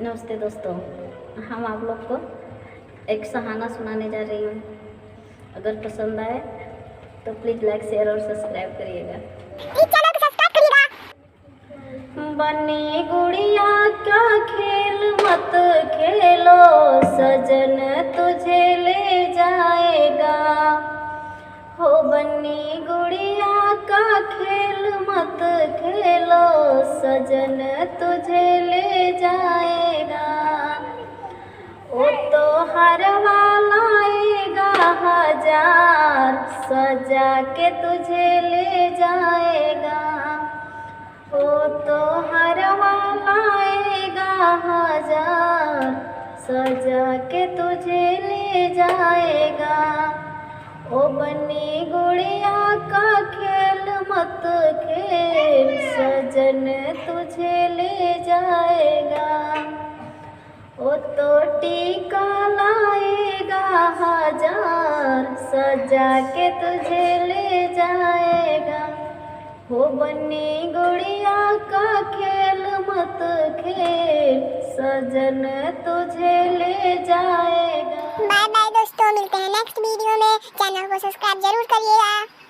नमस्ते दोस्तों, हम आप लोग को एक कहाना सुनाने जा रही हूँ। अगर पसंद आए तो प्लीज़ लाइक शेयर और सब्सक्राइब करिएगा। बनी गुड़िया क्या खेल मत खेलो, सजन तुझे ले जाएगा। हो बनी गुड़िया का खेल मत खेलो, सजन तुझे ले जाएगा। वो तो हर वाला आएगा हजार, सजा के तुझे ले जाएगा। वो तो हर वाला आएगा हजार, सजा के तुझे ले जाएगा। ओ बनी गुड़िया का खेल मत खेल, सजन तुझे ले जाएगा। ओ तो टीका लाएगा हजार, सजा के तुझे ले जाएगा। हो बनी गुड़िया का खेल मत खेल, सजन तुझे ले जाएगा। बाय बाय दोस्तों, मिलते हैं नेक्स्ट वीडियो में। चैनल को सब्सक्राइब जरूर करिएगा।